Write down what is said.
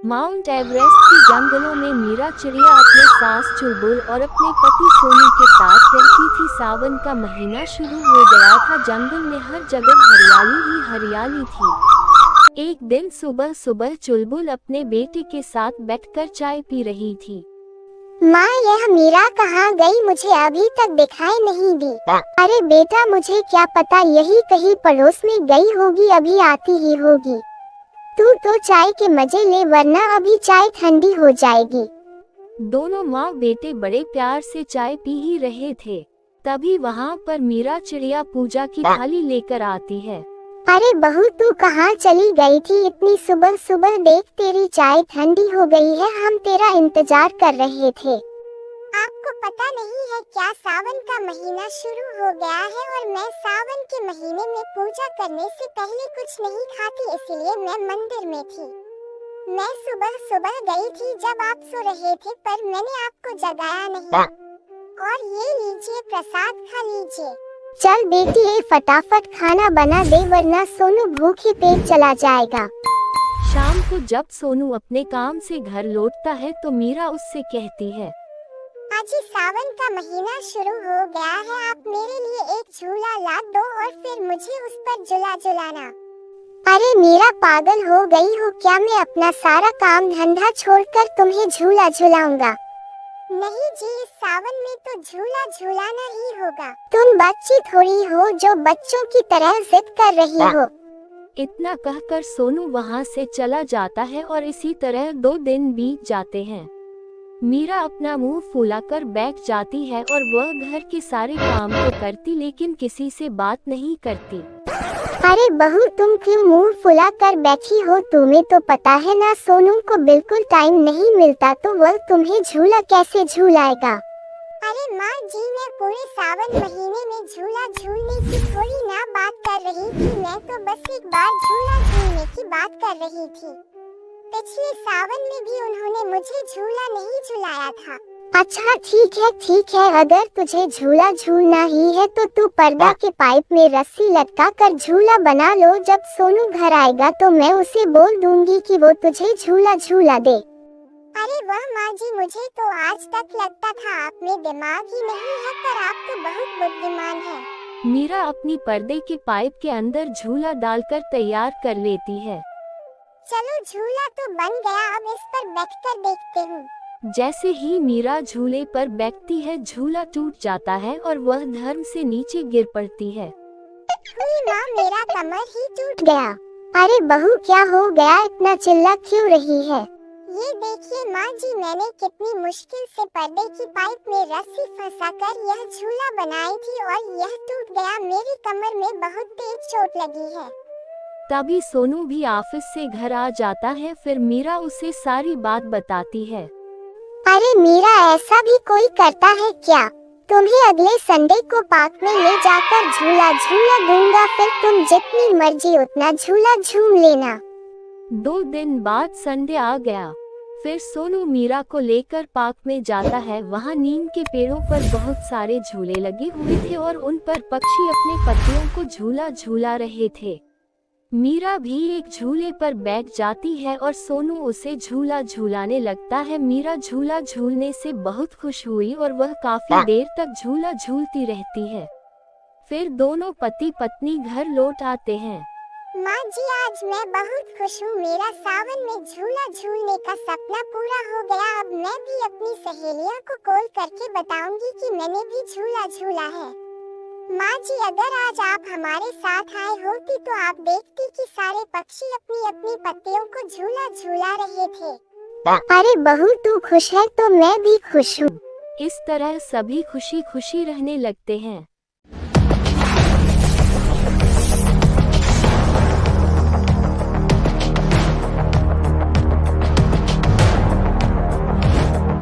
Mount Everest के जंगलों में मीरा चिड़िया अपने सास चुलबुल और अपने पति सोनू के साथ रहती थी। सावन का महीना शुरू हो गया था। जंगल में हर जगह हरियाली ही हरियाली थी। एक दिन सुबह सुबह चुलबुल अपने बेटे के साथ बैठकर चाय पी रही थी। माँ, यह मीरा कहाँ गई? मुझे अभी तक दिखाई नहीं दी। अरे बेटा, मुझे क्या पता, यही कहीं पड़ोस में गई होगी, अभी आती ही होगी। तू तो चाय के मजे ले, वरना अभी चाय ठंडी हो जाएगी। दोनों माँ बेटे बड़े प्यार से चाय पी ही रहे थे। तभी वहाँ पर मीरा चिड़िया पूजा की थाली लेकर आती है। अरे बहू, तू कहाँ चली गई थी इतनी सुबह सुबह? देख, तेरी चाय ठंडी हो गई है, हम तेरा इंतजार कर रहे थे। आपको पता नहीं है क्या, सावन का महीना शुरू हो गया है और मैं सावन के महीने में पूजा करने से पहले कुछ नहीं खाती, इसलिए मैं मंदिर में थी। मैं सुबह सुबह गई थी जब आप सो रहे थे, पर मैंने आपको जगाया नहीं। और ये लीजिए प्रसाद, खा लीजिए। चल बेटी, ये फटाफट खाना बना दे, वरना सोनू भूखे पेट चला जाएगा। शाम को जब सोनू अपने काम से घर लौटता है तो मीरा उससे कहती है, आज सावन का महीना शुरू हो गया है, आप मेरे लिए एक झूला ला दो और फिर मुझे उस पर झूला झुलाना। अरे मीरा, पागल हो गई हो क्या? मैं अपना सारा काम धंधा छोड़कर तुम्हें झूला झुलाऊंगा। नहीं जी, इस सावन में तो झूला झूलाना ही होगा। तुम बच्ची थोड़ी हो जो बच्चों की तरह जिद कर रही हो। इतना कहकर सोनू वहाँ से चला जाता है और इसी तरह 2 दिन बीत जाते हैं। मीरा अपना मुंह फुलाकर बैठ जाती है और वह घर के सारे काम तो करती लेकिन किसी से बात नहीं करती। अरे बहू, तुम क्यों मुंह फुला कर बैठी हो? तुम्हें तो पता है ना, सोनू को बिल्कुल टाइम नहीं मिलता, तो वह तुम्हें झूला कैसे झूलाएगा? अरे माँ जी, मैं पूरे सावन महीने में झूला झूलने की थोड़ी ना बात कर रही थी, मैं तो बस एक बार झूला झूलने की बात कर रही थी। पिछले सावन में भी उन्होंने मुझे झूला नहीं झुलाया था। अच्छा ठीक है, अगर तुझे झूला झूलना ही है तो तू पर्दा के पाइप में रस्सी लटका कर झूला बना लो। जब सोनू घर आएगा तो मैं उसे बोल दूंगी कि वो तुझे झूला झूला दे। अरे वाह माँ जी, मुझे तो आज तक लगता था आप में दिमाग ही नहीं है, पर आप तो बहुत बुद्धिमान है। मीरा अपनी पर्दे के पाइप के अंदर झूला डालकर तैयार कर लेती है। चलो, झूला तो बन गया, अब इस पर बैठकर देखते हूँ। जैसे ही मीरा झूले पर बैठती है, झूला टूट जाता है और वह धर्म से नीचे गिर पड़ती है। माँ, मेरा कमर ही टूट गया। अरे बहू, क्या हो गया? इतना चिल्ला क्यों रही है? ये देखिए माँ जी, मैंने कितनी मुश्किल से पर्दे की पाइप में रस्सी फंसाकर यह झूला बनाई थी और यह टूट गया। मेरी कमर में बहुत तेज चोट लगी है। तभी सोनू भी ऑफिस से घर आ जाता है। फिर मीरा उसे सारी बात बताती है। अरे मीरा, ऐसा भी कोई करता है क्या? तुम्हें अगले संडे को पार्क में ले जाकर झूला झूला दूंगा, फिर तुम जितनी मर्जी उतना झूला झूम लेना। 2 दिन बाद संडे आ गया। फिर सोनू मीरा को लेकर पार्क में जाता है। वहाँ नीम के पेड़ों पर बहुत सारे झूले लगे हुए थे और उन पर पक्षी अपने पत्तियों को झूला झूला रहे थे। मीरा भी एक झूले पर बैठ जाती है और सोनू उसे झूला झूलाने लगता है। मीरा झूला झूलने से बहुत खुश हुई और वह काफी देर तक झूला झूलती रहती है। फिर दोनों पति पत्नी घर लौट आते हैं। माँ जी, आज मैं बहुत खुश हूँ, मेरा सावन में झूला झूलने का सपना पूरा हो गया। अब मैं भी अपनी सहेलियों को कॉल करके बताऊंगी कि मैंने भी झूला झूला है। माँ जी, अगर आज आप हमारे साथ आए होती तो आप देखती कि सारे पक्षी अपनी अपनी पत्तियों को झूला झूला रहे थे। अरे बहू, तू खुश है तो मैं भी खुश हूँ। इस तरह सभी खुशी खुशी रहने लगते हैं।